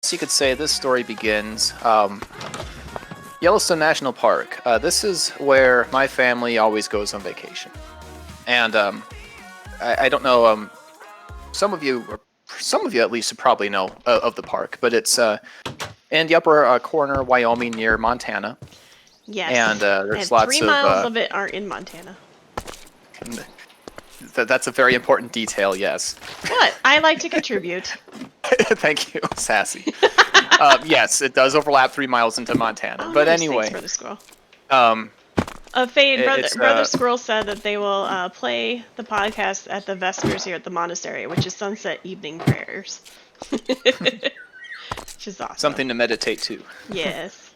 So you could say this story begins Yellowstone National Park. This is where my family always goes on vacation, and I don't know. Some of you at least probably know of the park, but it's in the upper corner, of Wyoming, near Montana, and Yes. there's And lots 3 miles of it are in Montana. that's a very important detail. Yes. What? I like to contribute. Thank you, Sassy. Yes, it does overlap 3 miles into Montana. Oh, But nice. anyway, Thanks for the squirrel. um, Fade, it's Brother Squirrel said that they will play the podcast at the Vespers here at the monastery, which is sunset evening prayers. Which is awesome. something to meditate to. Yes.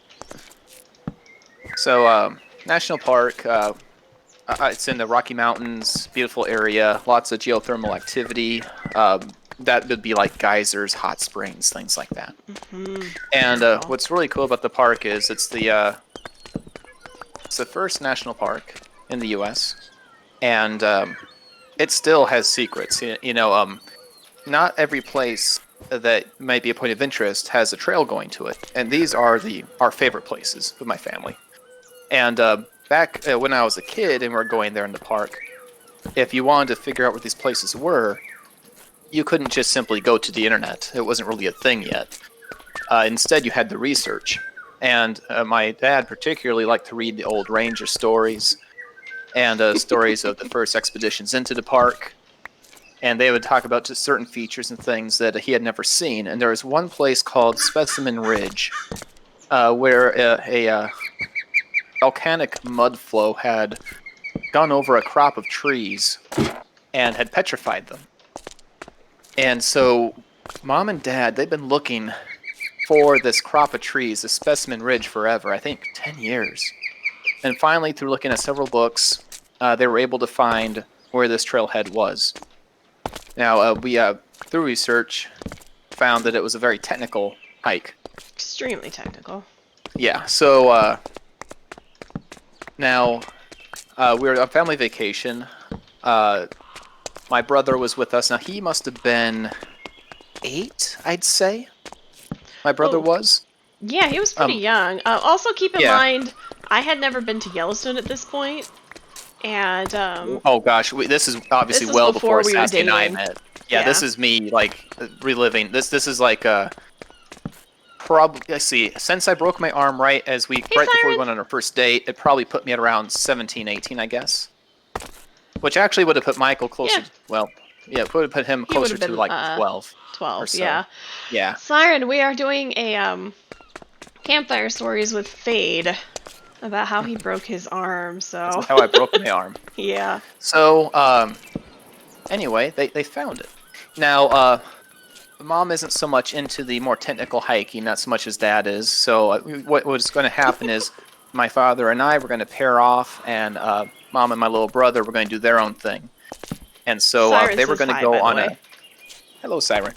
So, national park. It's in the Rocky Mountains, beautiful area, lots of geothermal activity. That would be like geysers, hot springs, things like that. Mm-hmm. And what's really cool about the park is it's the first national park in the U.S. and it still has secrets. Not every place that might be a point of interest has a trail going to it, and these are our favorite places with my family. And back when I was a kid and we were going there in the park, if you wanted to figure out where these places were, you couldn't just simply go to the internet. It wasn't really a thing yet. Instead, you had to research. And my dad particularly liked to read the old ranger stories and stories of the first expeditions into the park. And they would talk about just certain features and things that he had never seen. And there was one place called Specimen Ridge, where a volcanic mud flow had gone over a crop of trees and had petrified them. And so Mom and Dad, they've been looking for this crop of trees, this Specimen Ridge, forever, I think 10 years. And finally, through looking at several books, they were able to find where this trailhead was. Now, we, through research, found that it was a very technical hike. Extremely technical. Yeah, so now we were on family vacation. My brother was with us. Now, he must have been 8, I'd say. My brother was. Yeah, he was pretty young. Also, keep in Yeah. mind, I had never been to Yellowstone at this point, and Oh gosh, this is obviously This is well before before we were Sassy and I dating. met. Yeah, Yeah. this is me like reliving. This is like probably. Let's see. Since I broke my arm right before we Siren. went on our first date, it probably put me at around 17, 18, I guess. Which actually would have put Michael closer. Yeah. Well, yeah, it would have put him He closer would've to been, like 12. 12, Or so. yeah. Yeah. Siren, we are doing a campfire stories with Fade about how he broke his arm. So That's how I broke my arm. yeah. So, anyway, they found it. Now, Mom isn't so much into the more technical hiking, not so much as Dad is. So, what's going to happen is my father and I were going to pair off, and Mom and my little brother were going to do their own thing. And so Siren they were says going to hi, go by the on way. a. Hello, Siren.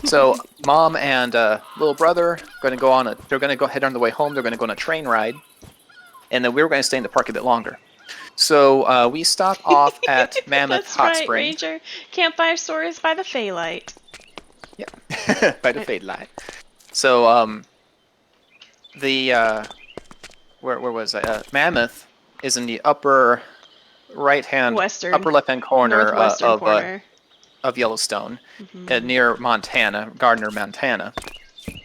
So Mom and little brother going to go on a. They're going to go head on the way home. They're going to go on a train ride, and then we were going to stay in the park a bit longer. So we stopped off at Mammoth That's Hot right, Springs. Ranger. Campfire stories by the Faylight. Yep, by the fade light. So where was I? Mammoth is in the upper right-hand, Western. upper left-hand corner Northwestern corner. of Yellowstone, near Montana, Gardner, Montana,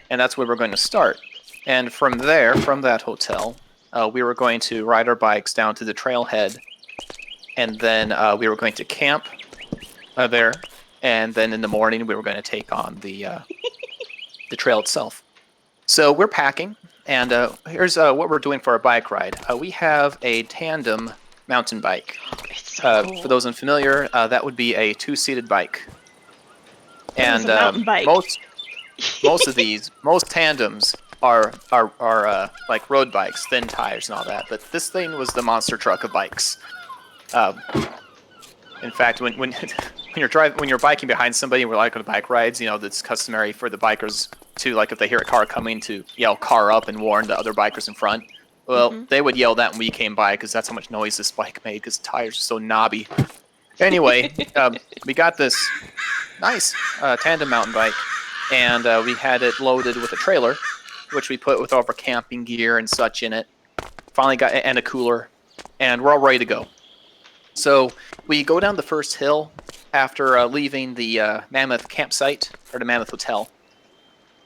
and that's where we're going to start. And from there, from that hotel, we were going to ride our bikes down to the trailhead, and then we were going to camp there, and then in the morning we were going to take on the trail itself. So we're packing, and here's what we're doing for our bike ride. We have a tandem mountain bike. It's so cool. For those unfamiliar, that would be a 2-seated bike. It is And a mountain bike. most tandems are like road bikes, thin tires and all that. But this thing was the monster truck of bikes. In fact, when you're biking behind somebody, we're like on bike rides, that's customary for the bikers to, like, if they hear a car coming, to yell "car up" and warn the other bikers in front. Well, they would yell that when we came by because that's how much noise this bike made because the tires are so knobby. Anyway, we got this nice tandem mountain bike, and we had it loaded with a trailer, which we put with all of our camping gear and such in it. Finally got and a cooler, and we're all ready to go. So we go down the first hill after leaving the Mammoth campsite or the Mammoth Hotel,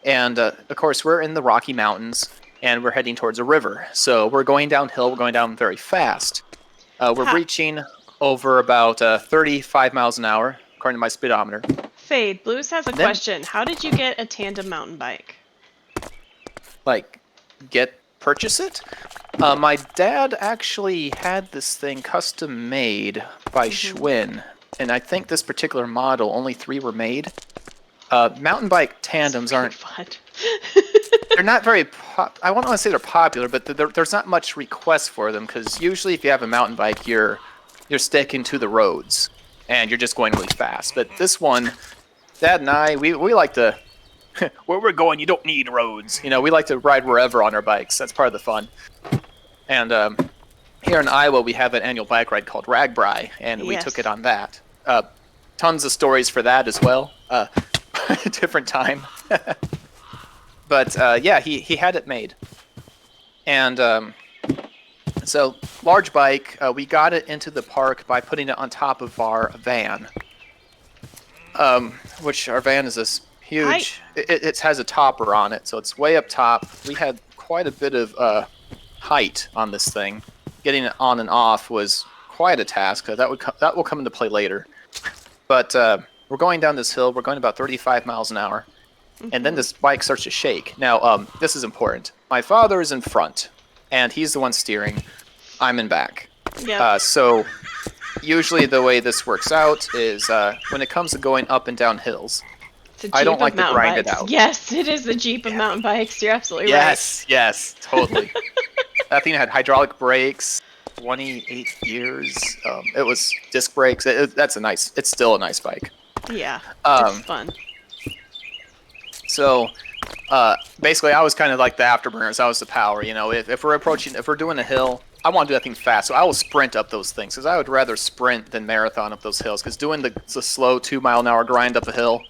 and of course we're in the Rocky Mountains and we're heading towards a river. So we're going downhill. We're going down very fast. We're reaching over about 35 miles an hour, according to my speedometer. Fade, Blues has a question. How did you get a tandem mountain bike? Like, purchase it? My dad actually had this thing custom made by Schwinn, and I think this particular model, only 3 were made. Mountain bike tandems aren't fun. They're not very I won't want to say they're popular, but there's not much request for them, because usually if you have a mountain bike, you're sticking to the roads and you're just going really fast. But this one, Dad and I, we like to where we're going, you don't need roads. You know, we like to ride wherever on our bikes. That's part of the fun. And here in Iowa, we have an annual bike ride called Ragbri, and we took it on that. Tons of stories for that as well. Different time. But yeah, he had it made. And so, large bike, we got it into the park by putting it on top of our van. Which our van is this huge, it has a topper on it, so it's way up top. We had quite a bit of height on this thing. Getting it on and off was quite a task. That will come into play later. But we're going down this hill. We're going about 35 miles an hour. And then this bike starts to shake. Now, this is important. My father is in front, and he's the one steering. I'm in back. Yep. So usually the way this works out is when it comes to going up and down hills, I don't like to grind it out. Yes, it is the Jeep of mountain bikes. You're absolutely right. Yes, totally. That thing had hydraulic brakes, 28 years. It was disc brakes. It's still a nice bike. Yeah, it's fun. So, basically, I was kind of like the afterburners. I was the power. You know, if we're doing a hill, I want to do that thing fast. So I will sprint up those things, because I would rather sprint than marathon up those hills. Because doing the slow 2-mile-an-hour grind up a hill,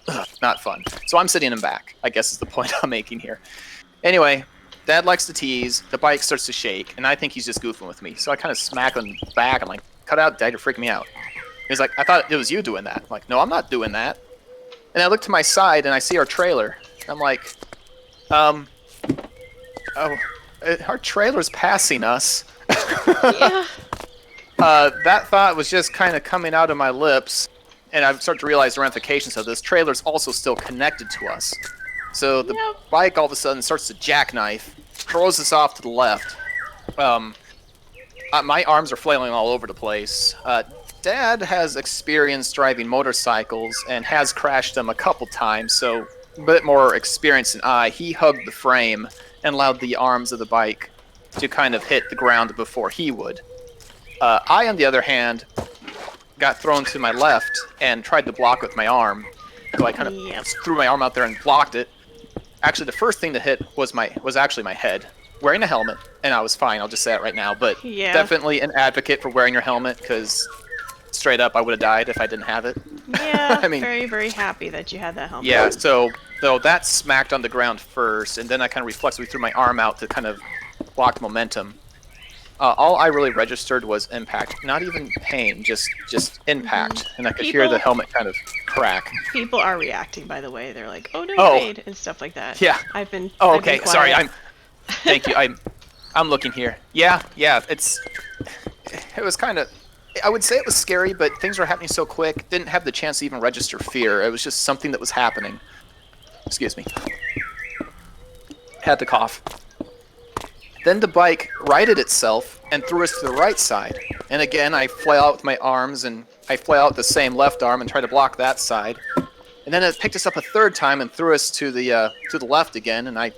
not fun. So I'm sitting in back, I guess is the point I'm making here. Anyway, Dad likes to tease. The bike starts to shake, and I think he's just goofing with me. So I kind of smack him back. I'm like, cut out, Dad, you're freaking me out. He's like, I thought it was you doing that. I'm like, no, I'm not doing that. And I look to my side, and I see our trailer. I'm like, our trailer's passing us. Yeah. That thought was just kind of coming out of my lips, and I start to realize the ramifications of this. Trailer's also still connected to us. So the bike all of a sudden starts to jackknife, throws us off to the left. My arms are flailing all over the place. Dad has experience driving motorcycles and has crashed them a couple times, so a bit more experience than I. He hugged the frame and allowed the arms of the bike to kind of hit the ground before he would. I, on the other hand, got thrown to my left and tried to block with my arm. So I kind of threw my arm out there and blocked it. Actually, the first thing to hit was actually my head. Wearing a helmet, and I was fine. I'll just say that right now. But definitely an advocate for wearing your helmet, because straight up, I would have died if I didn't have it. Yeah, I mean, very, very happy that you had that helmet. Yeah, so that smacked on the ground first, and then I kind of reflexively threw my arm out to kind of block momentum. All I really registered was impact, not even pain, just impact, and I could hear the helmet kind of crack. People are reacting, by the way. They're like, "Oh no, Fade," and stuff like that. Yeah. I've been. Okay. Sorry. Thank you. I'm looking here. Yeah. It was kind of. I would say it was scary, but things were happening so quick. Didn't have the chance to even register fear. It was just something that was happening. Excuse me. Had to cough. Then the bike righted itself and threw us to the right side. And again, I flail out with my arms, and I flail out the same left arm and try to block that side. And then it picked us up a third time and threw us to the left again. And I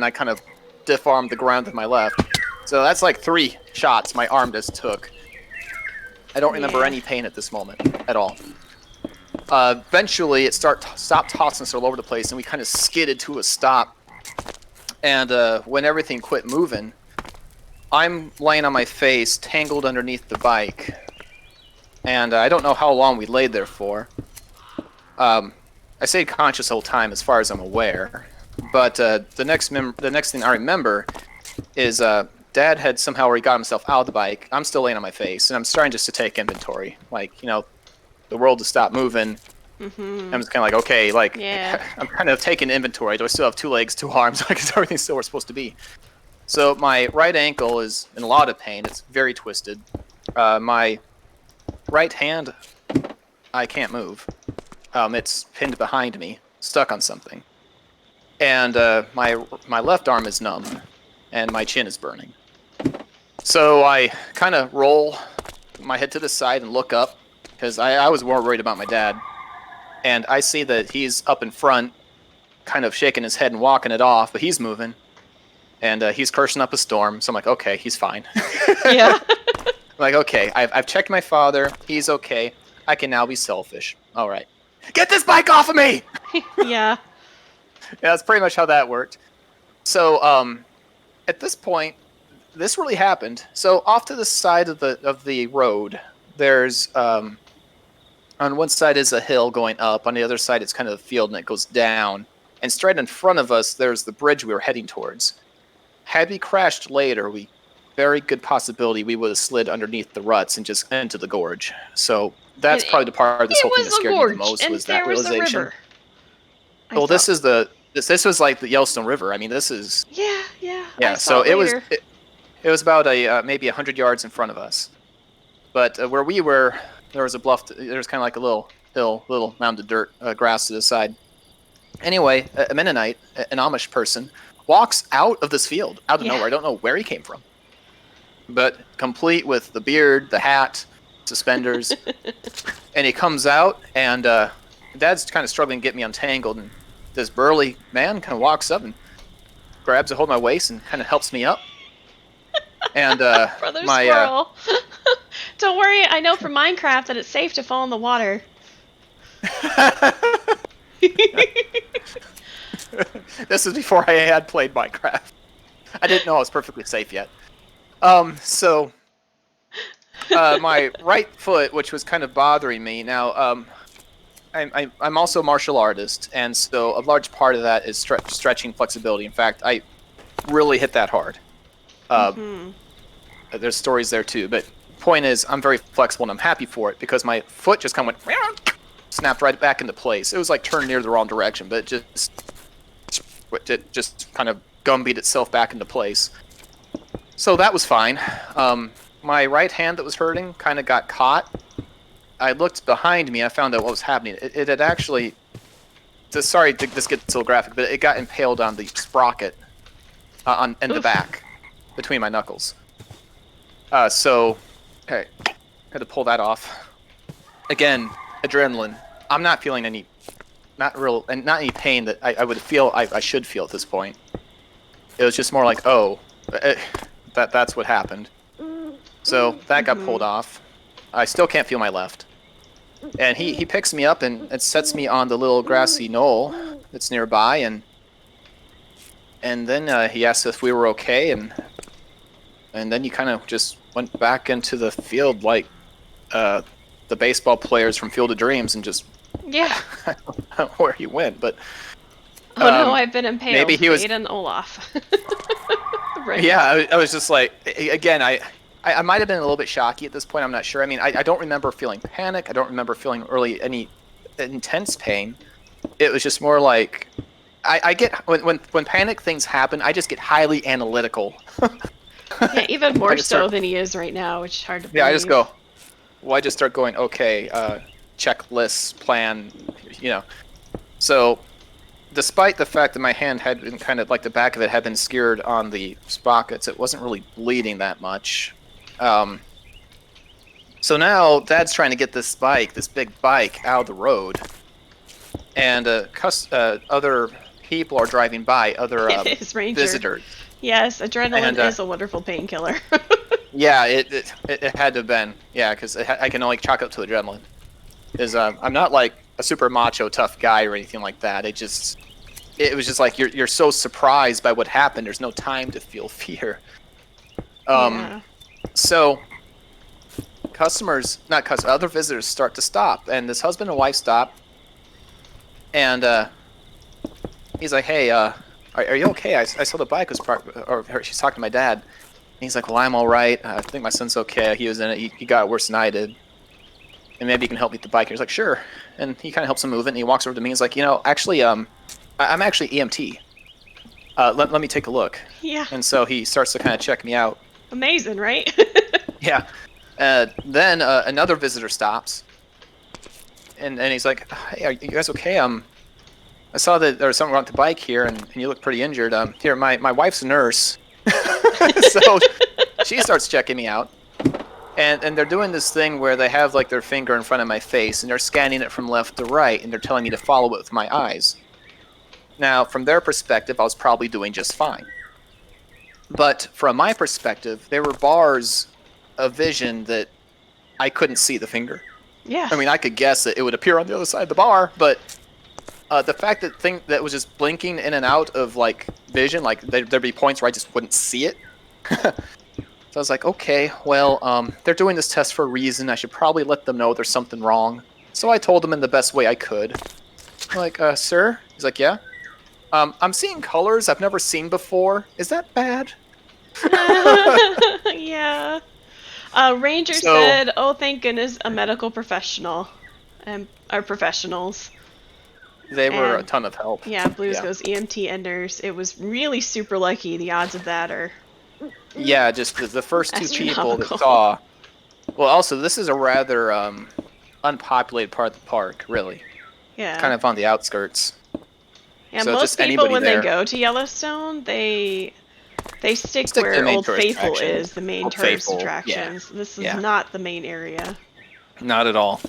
kind of diff-armed the ground with my left. So that's like 3 shots my arm just took. I don't remember any pain at this moment at all. Eventually, it stopped tossing us all over the place, and we kind of skidded to a stop. And when everything quit moving, I'm laying on my face, tangled underneath the bike. And I don't know how long we laid there for. I stayed conscious the whole time, as far as I'm aware. But the next thing I remember is Dad had somehow already got himself out of the bike. I'm still laying on my face, and I'm starting just to take inventory. Like, the world has stopped moving. Mm-hmm. I'm just kind of like, okay, like, Yeah. I'm kind of taking inventory. Do I still have 2 legs, 2 arms? Like, is everything still where it's supposed to be? So my right ankle is in a lot of pain. It's very twisted. My right hand, I can't move. It's pinned behind me, stuck on something. And my left arm is numb, and my chin is burning. So I kind of roll my head to the side and look up, because I was more worried about my dad. And I see that he's up in front, kind of shaking his head and walking it off, but he's moving. And he's cursing up a storm, so I'm like, okay, he's fine. Yeah. I'm like, okay, I've checked my father. He's okay. I can now be selfish. All right. Get this bike off of me! Yeah. Yeah, that's pretty much how that worked. So, at this point, this really happened. So, off to the side of the road, there's on one side is a hill going up. On the other side, it's kind of a field and it goes down. And straight in front of us, there's the bridge we were heading towards. Had we crashed later, very good possibility we would have slid underneath the ruts and just into the gorge. So that's probably the part of this whole thing that scared me the most, was that realization. River. Well, this was like the Yellowstone River. I mean, this is Yeah. So it was about maybe 100 yards in front of us. But where we were, there was a bluff. There was kind of like a little hill, little mound of dirt, grass to the side. Anyway, a Mennonite, an Amish person, walks out of this field out of nowhere. I don't know where he came from, but complete with the beard, the hat, suspenders, and he comes out, and Dad's kind of struggling to get me untangled, and this burly man kind of walks up and grabs a hold of my waist and kind of helps me up. And Brother Squirrel. Don't worry, I know from Minecraft that it's safe to fall in the water. This is before I had played Minecraft. I didn't know I was perfectly safe yet. So my right foot, which was kind of bothering me. Now, I'm also a martial artist, and so a large part of that is stretching flexibility. In fact, I really hit that hard. There's stories there too, but point is, I'm very flexible and I'm happy for it, because my foot just kind of went, snapped right back into place. It was like turned near the wrong direction, but it just kind of gumbeat itself back into place. So that was fine. My right hand that was hurting kind of got caught. I looked behind me. I found out what was happening. It had actually... Sorry to this get so graphic, but it got impaled on the sprocket in the back between my knuckles. So, okay, had to pull that off. Again, adrenaline. I'm not feeling any, not any pain that I would feel I should feel at this point. It was just more like, that's what happened. So that got pulled off. I still can't feel my left. And he picks me up and sets me on the little grassy knoll that's nearby, and then he asked if we were okay, and then he kind of just went back into the field like the baseball players from Field of Dreams, and just I don't know where he went, but no, I've been impaled. Maybe he was Aiden Olaf. Right. Yeah, I was just like, again, I might have been a little bit shocky at this point. I'm not sure. I mean, I don't remember feeling panic. I don't remember feeling really any intense pain. It was just more like I get when panic things happen, I just get highly analytical. Yeah, even more so than he is right now, which is hard to believe. Yeah, I just go. Well, I just start going, okay, checklists, plan, So, despite the fact that my hand had been kind of like the back of it had been skewered on the sprockets, it wasn't really bleeding that much. So now Dad's trying to get this big bike, out of the road, and other people are driving by, other visitors. Yes, adrenaline is a wonderful painkiller. Yeah, it had to have been. Yeah, because I can only chalk up to adrenaline. I'm not like a super macho tough guy or anything like that. It was just like you're so surprised by what happened. There's no time to feel fear. So other visitors start to stop, and this husband and wife stop, And he's like, "Hey, are you okay? I saw the bike was parked." Or she's talking to my dad. And he's like, "Well, I'm all right. I think my son's okay. He was in it. He got it worse than I did. And maybe you can help me with the bike." And he's like, "Sure." And he kind of helps him move it. And he walks over to me. He's like, "Actually, I'm actually EMT. Let me take a look." Yeah. And so he starts to kind of check me out. Amazing, right? Yeah. Then another visitor stops, and he's like, "Hey, are you guys okay? I saw that there was something wrong with the bike here, and you look pretty injured. Here, my wife's a nurse." So she starts checking me out, and they're doing this thing where they have like their finger in front of my face, and they're scanning it from left to right, and they're telling me to follow it with my eyes. Now, from their perspective, I was probably doing just fine. But from my perspective, there were bars of vision that I couldn't see the finger. Yeah. I mean, I could guess that it would appear on the other side of the bar, but the fact that was just blinking in and out of like vision, like there'd be points where I just wouldn't see it. So I was like, okay, well, they're doing this test for a reason. I should probably let them know there's something wrong. So I told them in the best way I could. I'm like, sir? He's like, yeah. I'm seeing colors I've never seen before. Is that bad? Yeah. Ranger So- said, "Oh, thank goodness, a medical professional, are professionals." They were a And- ton of help. Yeah, Blues Yeah. goes EMT and nurse. It was really super lucky. The odds of that are Yeah, just the first two people that Astronomical. saw. Well, also, this is a rather unpopulated part of the park, really. yeah. Kind of on the outskirts. Yeah, so most just people anybody when there. they go to Yellowstone, they stick Stick to where the main Old tourist Faithful attraction. is, the main Old tourist Faithful, yeah. attractions. This is Yeah. not the main area. Not at all.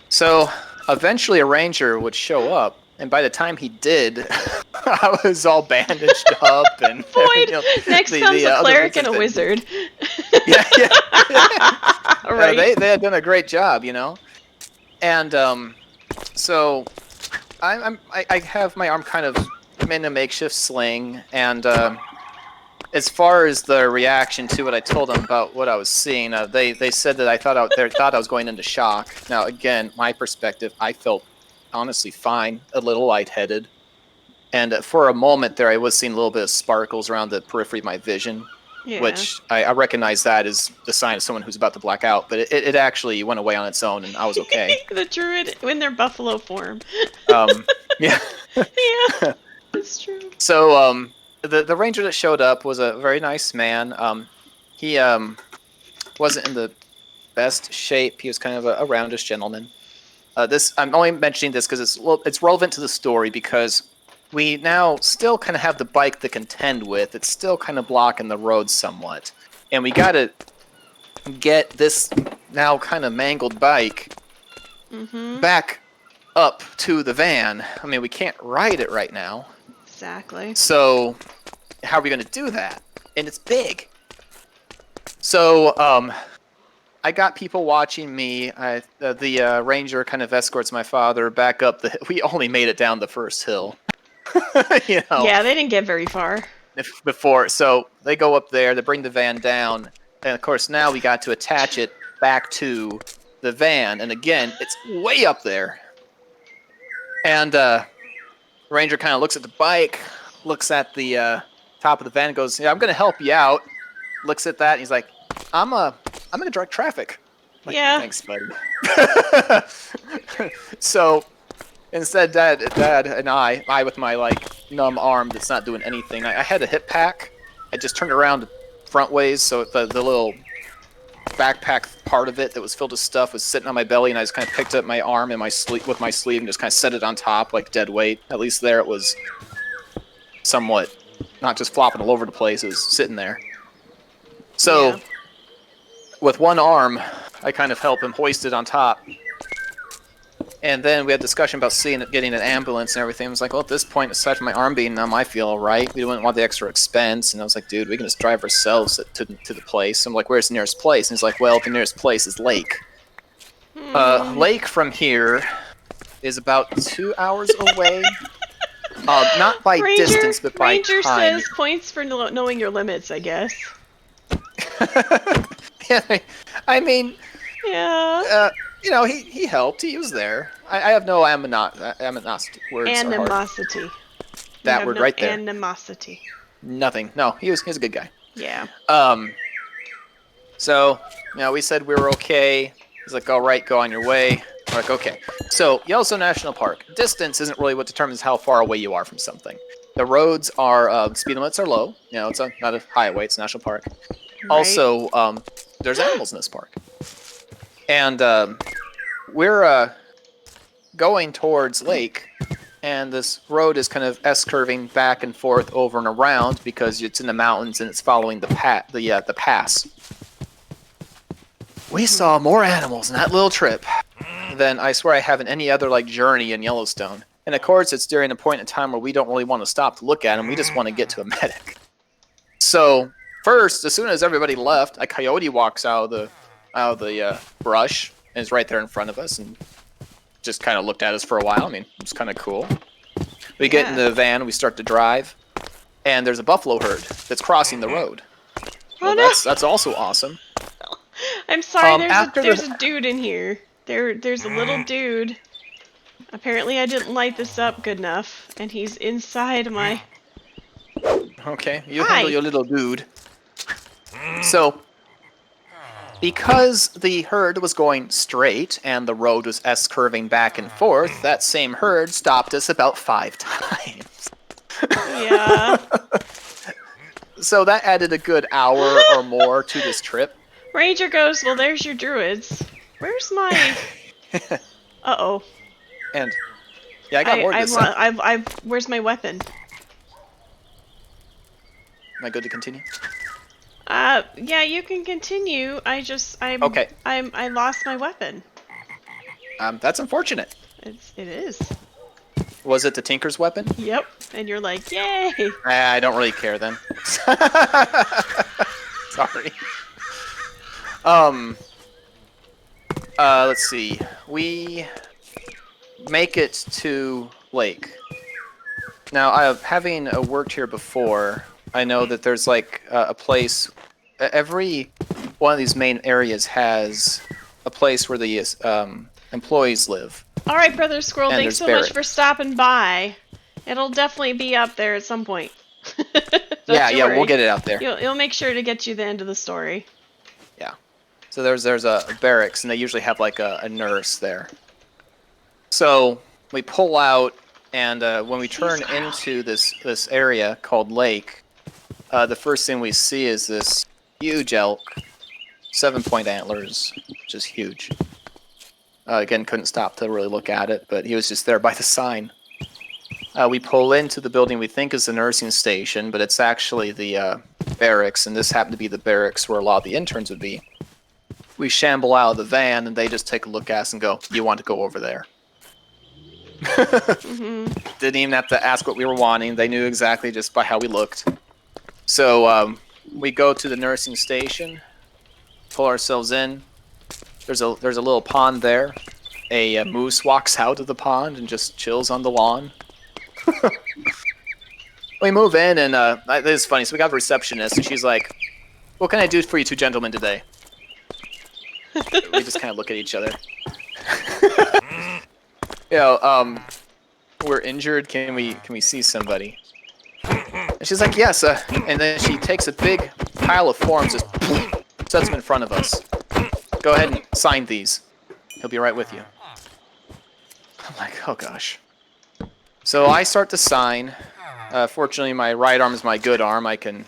So, eventually a ranger would show up, and by the time he did, I was all bandaged up and Boyd, next comes a other cleric and a visitors wizard. Yeah, yeah. Right. They had done a great job, And so I have my arm kind of in a makeshift sling, and as far as the reaction to what I told them about what I was seeing, they said that they thought I was going into shock. Now, again, my perspective, I felt honestly fine, a little lightheaded, and for a moment there, I was seeing a little bit of sparkles around the periphery of my vision, Yeah. which I recognize that as the sign of someone who's about to black out. But it actually went away on its own, and I was okay. The druid in their buffalo form. Yeah. Yeah, it's true. So the ranger that showed up was a very nice man. He wasn't in the best shape. He was kind of a roundish gentleman. I'm only mentioning this because it's relevant to the story, because we now still kind of have the bike to contend with. It's still kind of blocking the road somewhat, and we got to get this now kind of mangled bike back up to the van. I mean, we can't ride it right now. Exactly. So, how are we going to do that? And it's big. So, I got people watching me. The ranger kind of escorts my father back up we only made it down the first hill. Yeah, they didn't get very far. Before, so they go up there, they bring the van down, and of course now we got to attach it back to the van, and again, it's way up there. And Ranger kind of looks at the bike, looks at the top of the van, and goes, "Yeah, I'm going to help you out." Looks at that, and he's like, I'm going to direct traffic." I'm like, Yeah. Thanks, buddy. So instead, Dad and I with my numb arm that's not doing anything, I had a hip pack. I just turned around front ways, so the little backpack part of it that was filled with stuff was sitting on my belly, and I just kind of picked up my arm in my sleeve with my sleeve and just kind of set it on top like dead weight. At least there it was somewhat not just flopping all over the place. It was sitting there. So Yeah. with one arm, I kind of help him hoist it on top. And then we had discussion about getting an ambulance and everything. I was like, well, at this point, aside from my arm being numb, I feel all right. We wouldn't want the extra expense. And I was like, dude, we can just drive ourselves to the place. I'm like, where's the nearest place? And he's like, well, the nearest place is Lake. Lake from here is about 2 hours away. Not by distance, but by Ranger time. says points for knowing your limits, I guess. Yeah, I mean, Yeah. he helped. He was there. I have no animosity. Words are hard. Animosity. That have word no right there. Animosity. Nothing. No, he's a good guy. Yeah. So, we said we were okay. He's like, all right, go on your way. We're like, okay. So, Yellowstone National Park. Distance isn't really what determines how far away you are from something. The roads are, speed limits are low. It's not a highway, it's a national park. Right. Also, there's animals in this park. And we're going towards lake, and this road is kind of S-curving back and forth over and around because it's in the mountains and it's following the pass. We saw more animals in that little trip than I swear I have in any other journey in Yellowstone. And of course, it's during a point in time where we don't really want to stop to look at them. We just want to get to a medic. So first, as soon as everybody left, a coyote walks out of the brush and is right there in front of us and just kind of looked at us for a while. I mean, it was kind of cool. We get in the van, we start to drive, and there's a buffalo herd that's crossing the road. Oh, no. That's also awesome. I'm sorry, there's a dude in here. There's a little dude. Apparently I didn't light this up good enough, and he's inside my... Okay, you handle your little dude. So, because the herd was going straight and the road was S-curving back and forth, that same herd stopped us about 5 times. Yeah. So that added a good hour or more to this trip. Ranger goes, well, there's your druids. Where's my... Uh-oh. And, yeah, I got more this time. Where's my weapon? Am I good to continue? Yeah, you can continue. Okay. I lost my weapon. That's unfortunate. It is. Was it the Tinker's weapon? Yep. And you're like, yay! I don't really care then. Sorry. Let's see. We make it to lake. Now, having worked here before, I know that there's a place. Every one of these main areas has a place where the employees live. All right, Brother Squirrel, And thanks so there's much for stopping by. It'll definitely be up there at some point. Yeah, we'll get it out there. You'll make sure to get you the end of the story. Yeah. So there's a barracks, and they usually have a nurse there. So we pull out, and when we turn into this area called Lake, the first thing we see is this huge elk, 7-point antlers, which is huge. Again, couldn't stop to really look at it, but he was just there by the sign. We pull into the building we think is the nursing station, but it's actually the barracks, and this happened to be the barracks where a lot of the interns would be. We shamble out of the van, and they just take a look at us and go, "You want to go over there?" Didn't even have to ask what we were wanting. They knew exactly just by how we looked. So we go to the nursing station, pull ourselves in. There's a little pond there. A moose walks out of the pond and just chills on the lawn. We move in, and this is funny. So we got a receptionist, and she's like, "What can I do for you two gentlemen today?" We just kind of look at each other. We're injured. Can we see somebody? And she's like, "Yes." And then she takes a big pile of forms, just sets them in front of us. "Go ahead and sign these. He'll be right with you." I'm like, oh gosh. So I start to sign. Fortunately, my right arm is my good arm. I can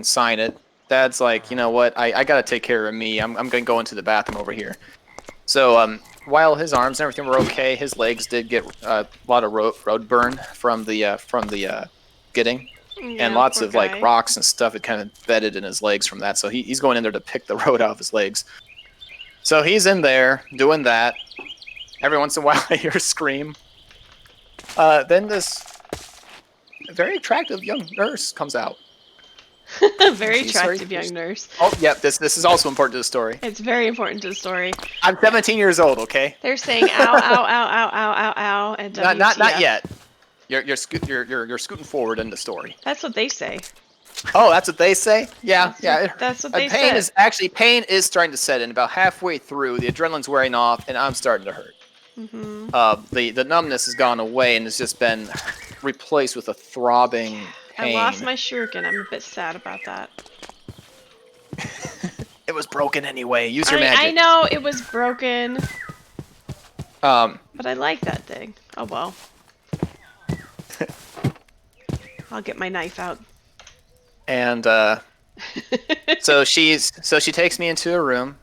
sign it. Dad's like, "You know what? I gotta take care of me. I'm gonna go into the bathroom over here." So while his arms and everything were okay, his legs did get a lot of road burn from the getting. Yeah, And lots poor of guy. rocks and stuff had kind of bedded in his legs from that. So he's going in there to pick the road off his legs. So he's in there doing that. Every once in a while I hear a scream. Then this very attractive young nurse comes out. Very She's attractive very- young nurse. Oh, yeah, this is also important to the story. It's very important to the story. I'm 17 years old, okay? They're saying ow, ow, ow, ow, ow, ow, ow, and WTF. Not yet. You're scooting forward in the story. That's what they say. Oh, that's what they say? Yeah, That's what they pain said. pain is starting to set in. About halfway through, the adrenaline's wearing off, and I'm starting to hurt. Mm-hmm. The numbness has gone away and has just been replaced with a throbbing I pain. lost my shuriken. I'm a bit sad about that. It was broken anyway. Use your I magic. know it was broken, Um, but I like that thing. Oh well. I'll get my knife out. and so she takes me into a room.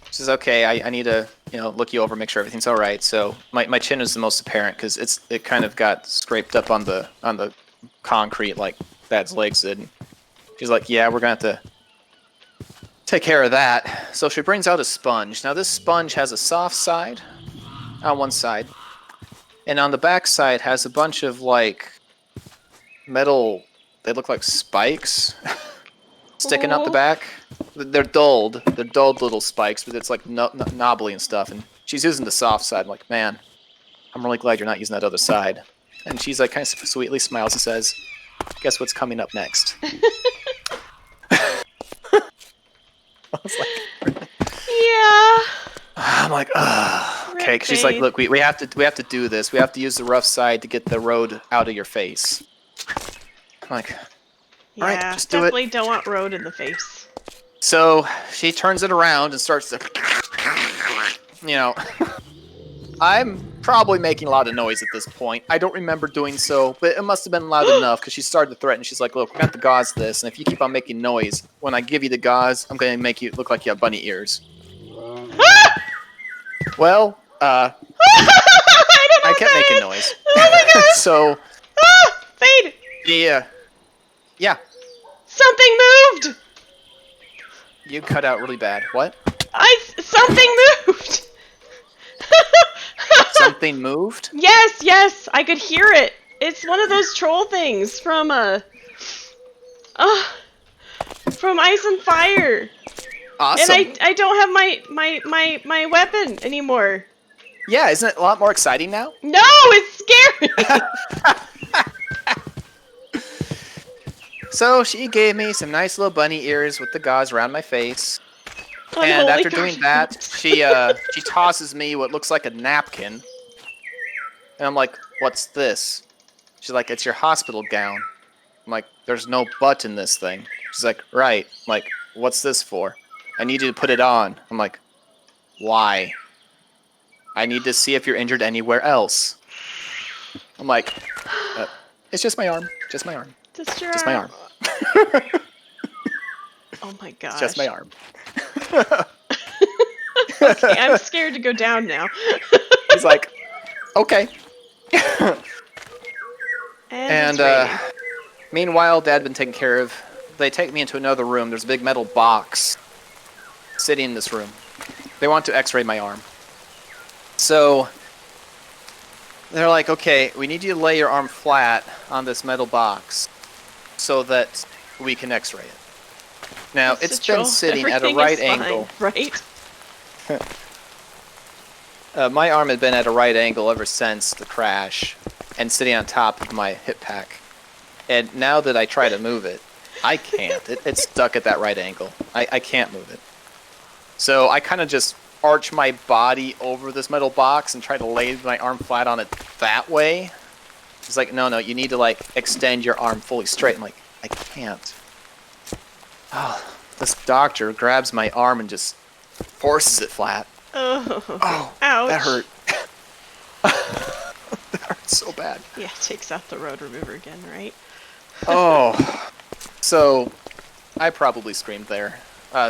She says, "Okay, I need to look you over, make sure everything's all right." So my chin is the most apparent because it kind of got scraped up on the concrete like Dad's legs did. And she's like, "Yeah, we're gonna have to take care of that." So she brings out a sponge. Now this sponge has a soft side on one side, and on the back side has a bunch of like metal. They look like spikes sticking out the back. They're dulled. They're dulled little spikes, but it's like knobbly and stuff. And she's using the soft side. I'm like, man, I'm really glad you're not using that other side. And she's like, kind of sweetly smiles and says, "Guess what's coming up next?" I was like, Yeah. I'm like, okay. Rip She's like, Fade. look, we have to do this. We have to use the rough side to get the road out of your face. I'm like, all right, Yeah, just do it. definitely don't want road in the face. So she turns it around and starts to, I'm probably making a lot of noise at this point. I don't remember doing so, but it must have been loud enough because she started to threaten. She's like, look, we got to gauze this, and if you keep on making noise, when I give you the gauze, I'm going to make you look like you have bunny ears. Well, I don't know I what kept that making is. noise. Oh my gosh! So, Fade! yeah, Something moved! you cut out really bad. What? Something moved! Something moved? Yes, I could hear it. It's one of those troll things from from Ice and Fire. Awesome. And I don't have my weapon anymore. Yeah, isn't it a lot more exciting now? No, it's scary. So she gave me some nice little bunny ears with the gauze around my face. And Unholy after doing that, she tosses me what looks like a napkin. And I'm like, what's this? She's like, it's your hospital gown. I'm like, there's no butt in this thing. She's like, right. I'm like, what's this for? I need you to put it on. I'm like, why? I need to see if you're injured anywhere else. I'm like, it's just my arm. Just my arm. Just my arm. Oh my gosh. It's just my arm. Okay, I'm scared to go down now. He's like, okay. And meanwhile, Dad had been taken care of. They take me into another room. There's a big metal box sitting in this room. They want to x-ray my arm. So they're like, okay, we need you to lay your arm flat on this metal box so that we can x-ray it. Now, it's been sitting at a right angle. Right? My arm had been at a right angle ever since the crash and sitting on top of my hip pack. And now that I try to move it, I can't. It's stuck at that right angle. I can't move it. So I kind of just arch my body over this metal box and try to lay my arm flat on it that way. It's like, no, you need to like extend your arm fully straight. I'm like, I can't. Oh, this doctor grabs my arm and just forces it flat. Oh, ouch. Ouch. That hurt. That hurt so bad. Yeah, takes out the road remover again, right? Oh, so I probably screamed there. Yeah,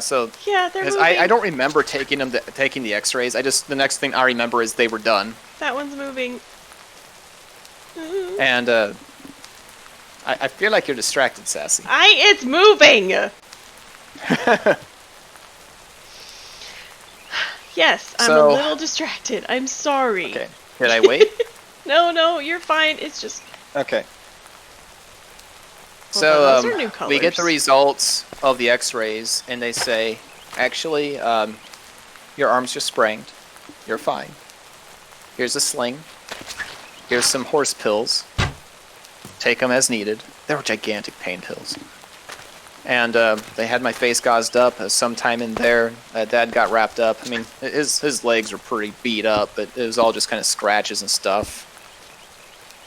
they're moving. I don't remember taking the X-rays. The next thing I remember is they were done. That one's moving. And I feel like you're distracted, Sassy. It's moving. Yes, I'm a little distracted. I'm sorry. Okay. Did I wait? No, you're fine. It's just. Okay. Well, those are new we get the colors. results of the X-rays, and they say, actually, your arm's just sprained. You're fine. Here's a sling. Here's some horse pills. Take them as needed. They were gigantic pain pills. And they had my face gauzed up sometime in there. Dad got wrapped up. I mean, his legs were pretty beat up, but it was all just kind of scratches and stuff.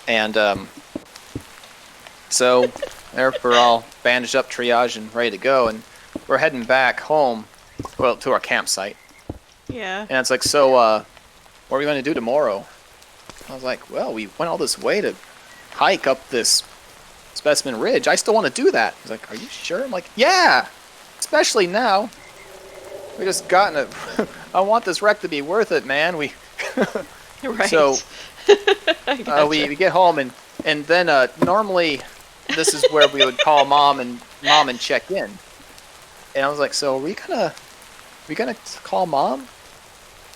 And so there we're all bandaged up, triage, and ready to go. And we're heading back home, well, to our campsite. Yeah. And it's like, so what are we going to do tomorrow? I was like, well, we went all this way to hike up this Specimen Ridge. I still want to do that. He's like, are you sure? I'm like, yeah, especially now. We just gotten it. I want this wreck to be worth it, man. We Right. So I gotcha. we get home and then normally this is where we would call mom and check in. And I was like, so are we gonna call mom?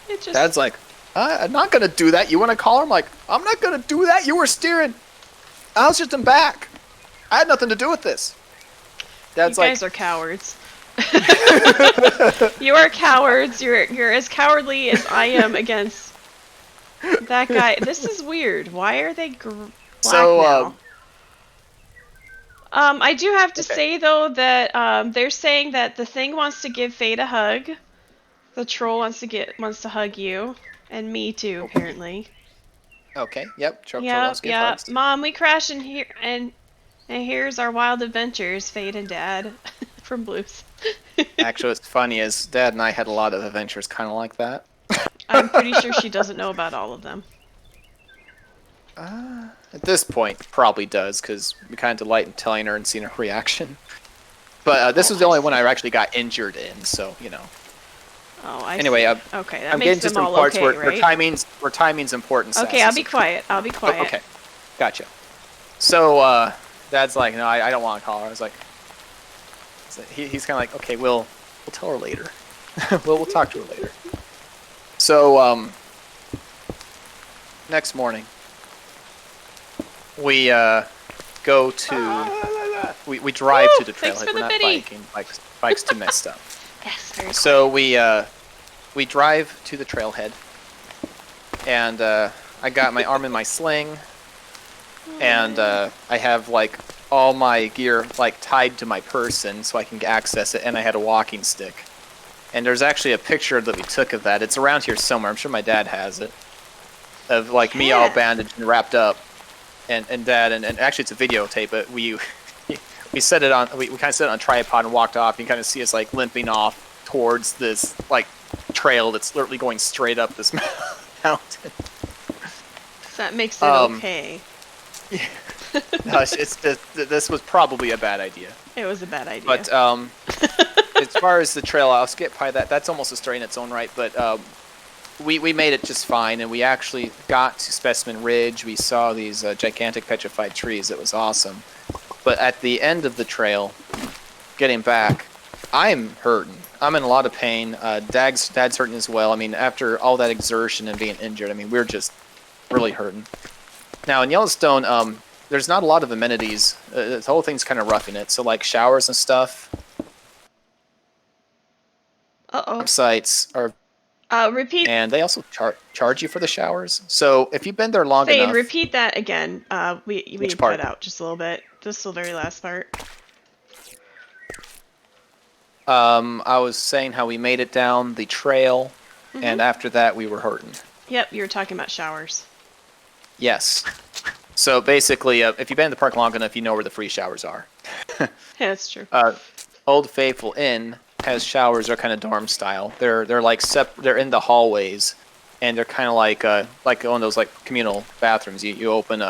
It just... Dad's like, I'm not gonna do that. You want to call her? I'm like, I'm not gonna do that. You were steering. I was just in back. I had nothing to do with this. Dad's you guys are cowards. You are cowards. You're as cowardly as I am against that guy. This is weird. Why are they black now? I do have to say though that they're saying that the thing wants to give Fade a hug. The troll wants to hug you, and me too, apparently. Okay. Yep. Troll Yep. wants to get hugs. Mom, we crashed in here, and here's our wild adventures, Fade and Dad, from Blues. Actually, what's funny is Dad and I had a lot of adventures kind of like that. I'm pretty sure she doesn't know about all of them. At this point, probably does, because we kind of delight in telling her and seeing her reaction. But this was the only one I actually got injured in, so, you know. Oh, I anyway, see. Okay, that I'm makes getting to them some all parts okay, where right? timing's important. Okay, Sassy. I'll be quiet. I'll be quiet. Oh, okay, gotcha. So Dad's like, no, I don't want to call her. I was like, so he's kind of like, okay, we'll tell her later. we'll talk to her later. So next morning, we go to we drive to the trailhead. We're not biking. Bike's too messed up. Yes, very So we drive to the trailhead, and I got my arm in my sling, and I have like all my gear like tied to my person so I can access it, and I had a walking stick. And there's actually a picture that we took of that. It's around here somewhere. I'm sure my dad has it. Of like me all bandaged and wrapped up, and Dad, and actually it's a videotape, but we set it on, we kind of set it on a tripod and walked off. You can kind of see us like limping off towards this like trail that's literally going straight up this mountain. That makes it okay. Yeah. No, it's this was probably a bad idea. It was a bad idea. But as far as the trail, I'll skip by that. That's almost a story in its own right. But we made it just fine, and we actually got to Specimen Ridge. We saw these gigantic petrified trees. It was awesome. But at the end of the trail, getting back, I'm hurting. I'm in a lot of pain. Dad's hurting as well. I mean, after all that exertion and being injured, I mean, we're just really hurting. Now, in Yellowstone, there's not a lot of amenities. The whole thing's kind of roughing it. So, like, showers and stuff. Uh-oh. Sites are... repeat... And they also charge you for the showers. So, if you've been there long Fade, enough... repeat that again. We Which part? cut out just a little bit. Just the very last part. I was saying how we made it down the trail, and after that we were hurting. Yep, you were talking about showers. Yes. So basically, if you've been in the park long enough, you know where the free showers are. Yeah, that's true. Old Faithful Inn has showers. They're kind of dorm style. They're like they're in the hallways, and they're kind of like one of those like communal bathrooms. You open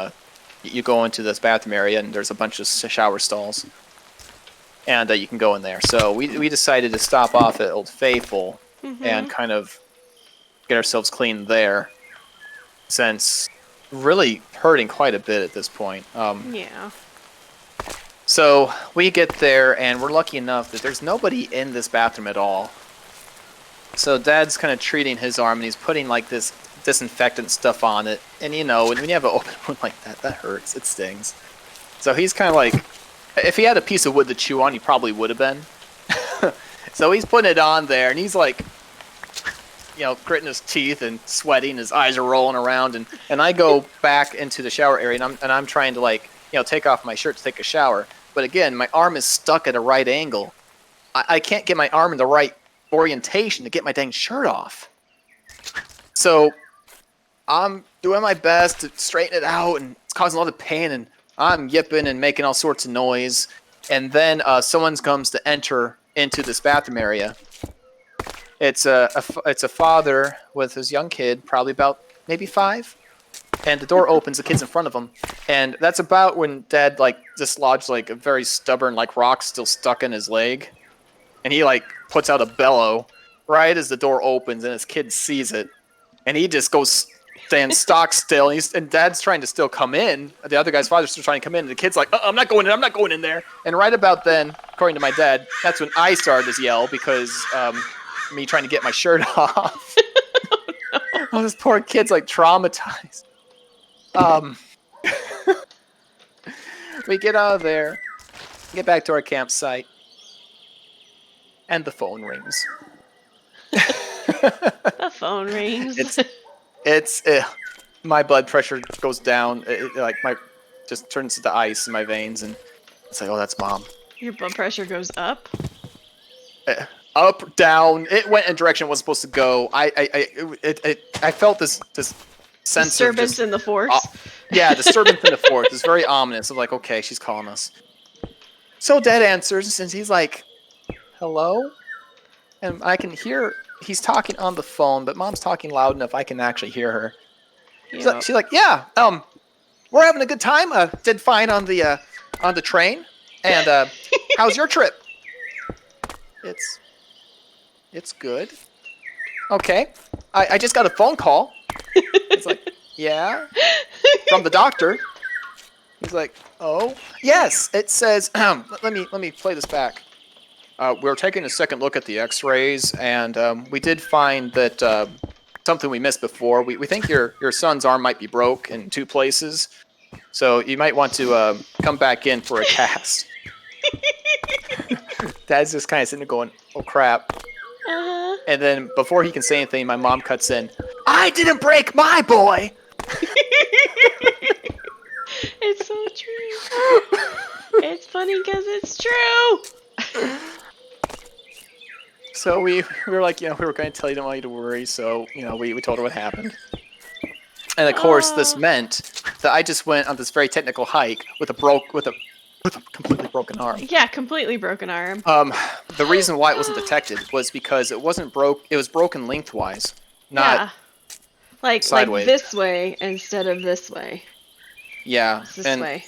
you go into this bathroom area, and there's a bunch of shower stalls, and you can go in there. So we decided to stop off at Old Faithful and kind of get ourselves clean there, since really hurting quite a bit at this point. Yeah. So we get there, and we're lucky enough that there's nobody in this bathroom at all. So Dad's kind of treating his arm, and he's putting like this disinfectant stuff on it. And you know, when you have an open wound like that, that hurts. It stings. So he's kind of like, if he had a piece of wood to chew on, he probably would have been. So he's putting it on there, and he's like, you know, gritting his teeth and sweating. His eyes are rolling around, and I go back into the shower area, and I'm trying to like, you know, take off my shirt to take a shower. but again, my arm is stuck at a right angle. I can't get my arm in the right orientation to get my dang shirt off. So I'm doing my best to straighten it out, and it's causing a lot of pain, and I'm yipping and making all sorts of noise. And then someone comes to enter into this bathroom area. It's a father with his young kid, probably about maybe 5. And the door opens, the kid's in front of him. And that's about when Dad, like, dislodged, like, a very stubborn, like, rock still stuck in his leg. And he, like, puts out a bellow right as the door opens, and his kid sees it. And he just goes stand stock still, and Dad's trying to still come in. The other guy's father's still trying to come in, and the kid's like, I'm not going in there. And right about then, according to my dad, that's when I started to yell because me trying to get my shirt off. Oh, this poor kid's like traumatized. We get out of there, get back to our campsite, and the phone rings. The phone rings. It's my blood pressure goes down. It like my just turns to ice in my veins, and it's like, oh, that's Mom. Your blood pressure goes up. Up, down. It went in a direction it wasn't supposed to go. I felt this sense disturbance of just, in the force. Yeah, disturbance in the force. It's very ominous. Of like, okay, she's calling us. So Dad answers, and he's like, "Hello," and I can hear he's talking on the phone, but Mom's talking loud enough I can actually hear her. Yep. She's like, "Yeah, we're having a good time. Did fine on the train, and how's your trip?" It's good. Okay. I just got a phone call. It's like, yeah, from the doctor. He's like, oh, yes. It says, let me play this back. We're taking a second look at the X-rays, and we did find that something we missed before. We think your son's arm might be broke in 2 places, so you might want to come back in for a cast. Dad's just kind of sitting there going, oh crap. Uh-huh. And then before he can say anything, my mom cuts in, I didn't break my boy! It's so true. It's funny because it's true. So we were like, we were going to tell you, don't want you to worry. So, we told her what happened. And of course, this meant that I just went on this very technical hike with a completely broken arm. Yeah, completely broken arm. The reason why it wasn't detected was because it wasn't it was broken lengthwise, not sideways. Like this way instead of this way. Yeah, It's this way.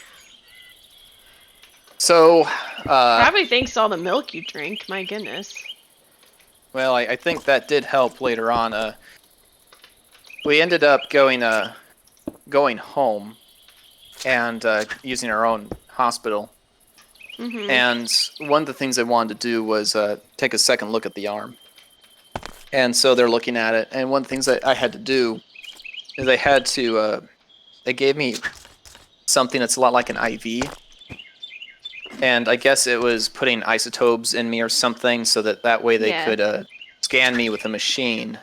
So, probably thanks to all the milk you drink. My goodness. Well, I think that did help later on. We ended up going home and using our own hospital. Mm-hmm. And one of the things I wanted to do was take a second look at the arm. And so they're looking at it. And one of the things that I had to do is they gave me something that's a lot like an IV. And I guess it was putting isotopes in me or something so that way they could scan me with a machine.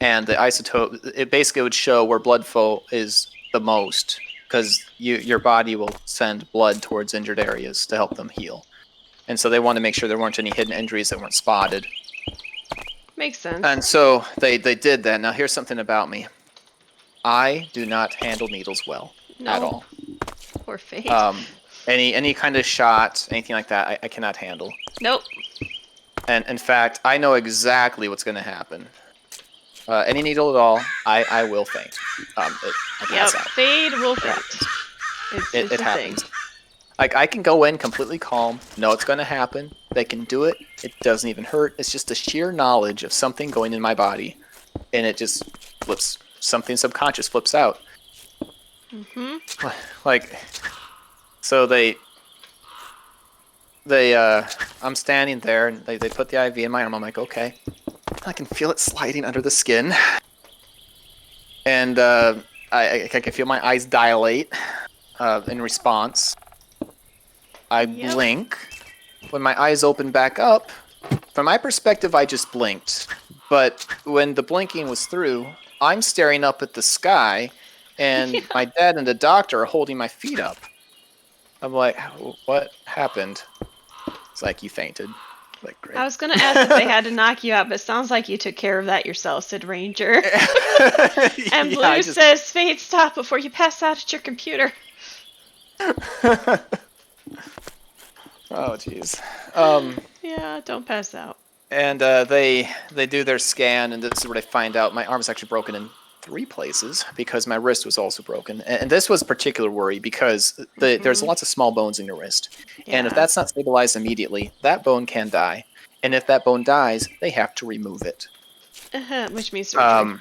And the isotope, it basically would show where blood flow is the most, because your body will send blood towards injured areas to help them heal. And so they wanted to make sure there weren't any hidden injuries that weren't spotted. Makes sense. And so they did that. Now here's something about me. I do not handle needles well at all. Poor Fade. Any kind of shot, anything like that, I cannot handle. Nope. And in fact, I know exactly what's going to happen. Any needle at all, I will faint. I pass out. Fade will faint. It happens. Thing. Like, I can go in completely calm, know it's going to happen. They can do it. It doesn't even hurt. It's just the sheer knowledge of something going in my body, and it just flips. Something subconscious flips out. Mm-hmm. Like, so I'm standing there, and they put the IV in my arm. I'm like, okay. I can feel it sliding under the skin. And I can feel my eyes dilate in response. I blink. When my eyes open back up, from my perspective, I just blinked. But when the blinking was through, I'm staring up at the sky, and my dad and the doctor are holding my feet up. I'm like, what happened? It's like, you fainted. Like, great. I was gonna ask if they had to knock you out, but it sounds like you took care of that yourself, said Ranger. And Yeah, Blue says, Fade, stop before you pass out at your computer. Oh, jeez. Yeah, don't pass out. And they do their scan, and this is where they find out my arm is actually broken in 3 places because my wrist was also broken. And this was a particular worry because there's lots of small bones in your wrist. And if Yeah. that's not stabilized immediately, that bone can die. And if that bone dies, they have to remove it. Which means surgery.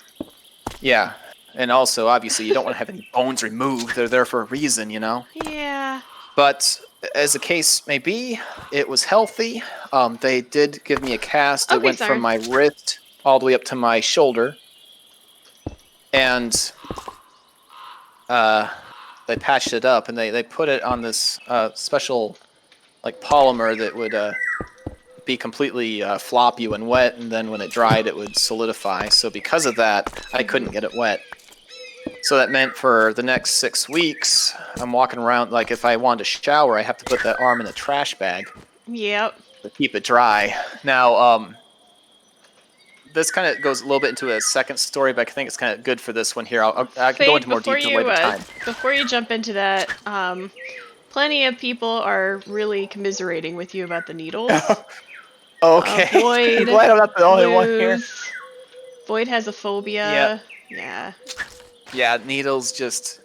Yeah. And also, obviously, you don't want to have any bones removed. They're there for a reason, you know? Yeah. But as the case may be, it was healthy. They did give me a cast that went from my wrist all the way up to my shoulder. And they patched it up, and they put it on this special like polymer that would be completely floppy when wet, and then when it dried, it would solidify. So because of that, I couldn't get it wet. So that meant for the next 6 weeks, I'm walking around, like if I wanted to shower, I have to put that arm in a trash bag. Yep. To keep it dry. Now, this kind of goes a little bit into a second story, but I think it's kind of good for this one here. I can go into more detail later time. Before you jump into that, plenty of people are really commiserating with you about the needles. Okay. Void, I'm glad I'm not the only one here. Void has a phobia. Yeah. Yeah, needles just...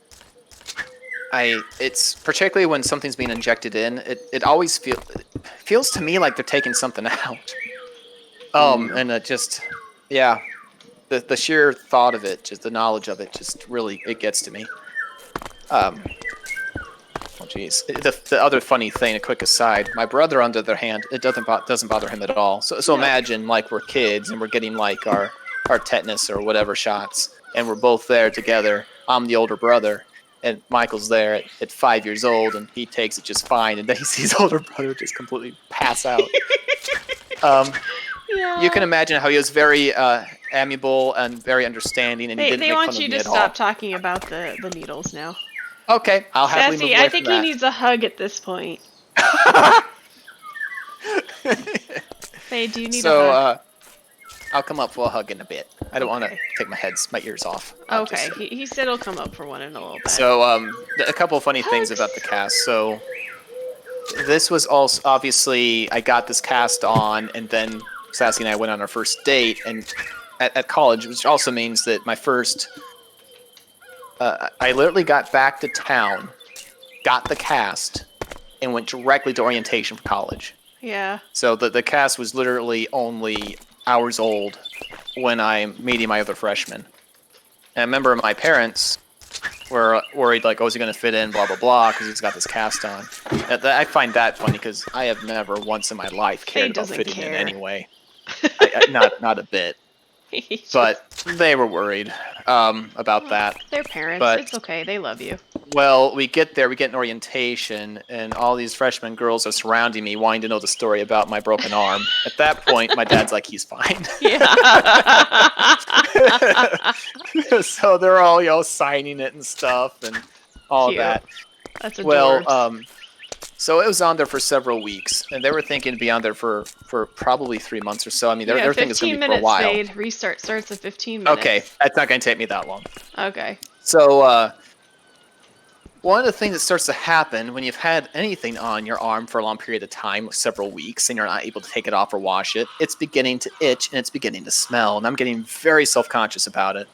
It's particularly when something's being injected in, it always feels to me like they're taking something out. And it just... Yeah. The sheer thought of it, just the knowledge of it, just really, it gets to me. Oh, jeez. The other funny thing, a quick aside, my brother, on the other hand, it doesn't bother him at all. So imagine, like, we're kids, and we're getting, like, our tetanus or whatever shots, and we're both there together. I'm the older brother, and Michael's there at 5 years old, and he takes it just fine, and then he sees older brother just completely pass out. You can imagine how he was very amiable and very understanding, and he didn't make fun of me at all. They want you to stop talking about the needles now. Okay, I'll happily move away I from think that. he needs a hug at this point. Hey, do you need a hug? I'll come up for a hug in a bit. I don't want to take my ears off. Okay, he said he'll come up for one in a little bit. So, a couple of funny things about the cast. So, this was also, obviously, I got this cast on, and then Sassy and I went on our first date, and at college, which also means that my first... I literally got back to town, got the cast, and went directly to orientation for college. Yeah. So the cast was literally only hours old when I'm meeting my other freshmen. And I remember my parents were worried, like, oh, is he going to fit in, blah, blah, blah, because he's got this cast on. I find that funny, because I have never once in my life cared about fitting in anyway. Not a bit. But they were worried about that. They're parents. But, it's okay. They love you. Well, we get there, we get an orientation, and all these freshman girls are surrounding me, wanting to know the story about my broken arm. At that point, my dad's like, he's fine. Yeah. So they're all, signing it and stuff and all of that. That's adorable. Well, so it was on there for several weeks, and they were thinking to be on there for probably 3 months or so. I mean, their thing is going to be for a while. 15 minutes, Fade. Restart starts at 15 minutes. Okay, that's not going to take me that long. Okay. So, one of the things that starts to happen when you've had anything on your arm for a long period of time, several weeks, and you're not able to take it off or wash it, it's beginning to itch and it's beginning to smell, and I'm getting very self-conscious about it.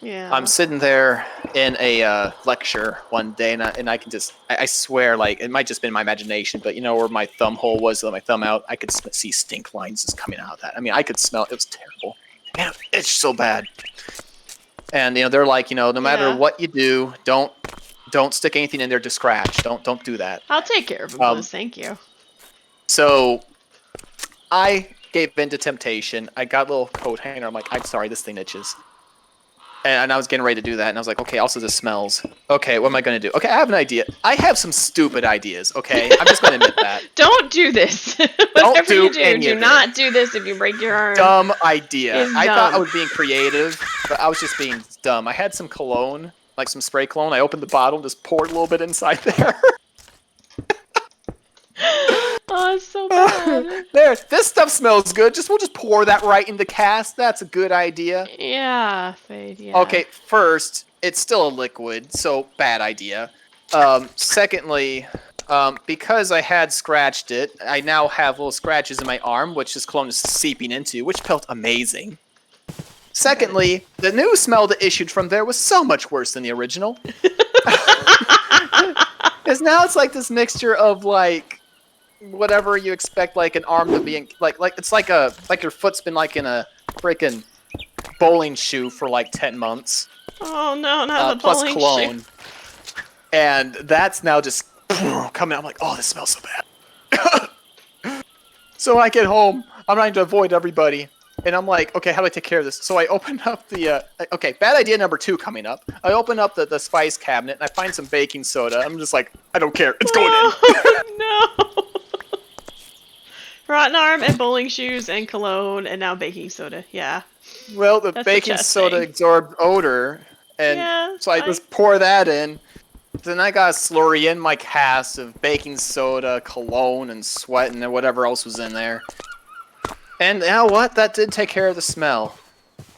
Yeah. I'm sitting there in a lecture one day, and I can just, I swear, like, it might just be my imagination, but where my thumb hole was, my thumb out, I could see stink lines just coming out of that. I mean, I could smell it. It was terrible. Man, it itched so bad. And, they're like, no matter what you do, don't stick anything in there to scratch. Don't do that. I'll take care of it, Blues. Thank you. So I gave in to temptation. I got a little coat hanger. I'm like, I'm sorry, this thing itches. And I was getting ready to do that, and I was like, okay, also this smells. Okay, what am I going to do? Okay, I have an idea. I have some stupid ideas, okay? I'm just going to admit that. Don't do this. Whatever you do not do this if you break your arm. Dumb idea. I thought I was being creative, but I was just being dumb. I had some cologne, like some spray cologne. I opened the bottle, just poured a little bit inside there. it's so bad. There, this stuff smells good. We'll just pour that right in the cast. That's a good idea. Yeah, Fade, yeah. Okay, first, it's still a liquid, so bad idea. Secondly, because I had scratched it, I now have little scratches in my arm, which this cologne is seeping into, which felt amazing. Secondly, the new smell that issued from there was so much worse than the original. Because now it's like this mixture of like whatever you expect like an arm to be in, like it's like your foot's been like in a freaking bowling shoe for like 10 months. Oh no, not the plus bowling cologne. shoe. And that's now just coming out. I'm like, oh, this smells so bad. So I get home, I'm trying to avoid everybody. And I'm like, okay, how do I take care of this? So I open up the, okay, bad idea number 2 coming up. I open up the spice cabinet and I find some baking soda. I'm just like, I don't care. It's going in. No. Rotten arm and bowling shoes and cologne and now baking soda. Yeah. Well, the That's baking the soda thing. absorbed odor. And Yeah, so I just pour that in. Then I got a slurry in my cast of baking soda, cologne, and sweat, and whatever else was in there. And you know what? That did take care of the smell.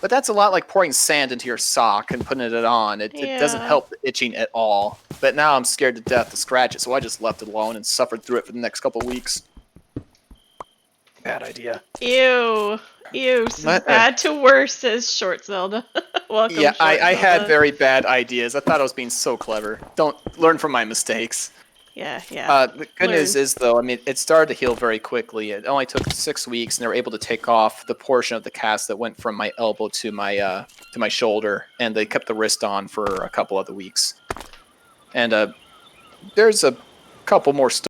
But that's a lot like pouring sand into your sock and putting it on. It doesn't Yeah. help the itching at all. But now I'm scared to death to scratch it, so I just left it alone and suffered through it for the next couple of weeks. Bad idea. Ew. Bad to worse, says Short Zelda. Welcome, Yeah, Short I had Zelda. very bad ideas. I thought I was being so clever. Don't learn from my mistakes. Yeah. The good news is, though, I mean, it started to heal very quickly. It only took 6 weeks, and they were able to take off the portion of the cast that went from my elbow to my shoulder, and they kept the wrist on for a couple other weeks. And there's a couple more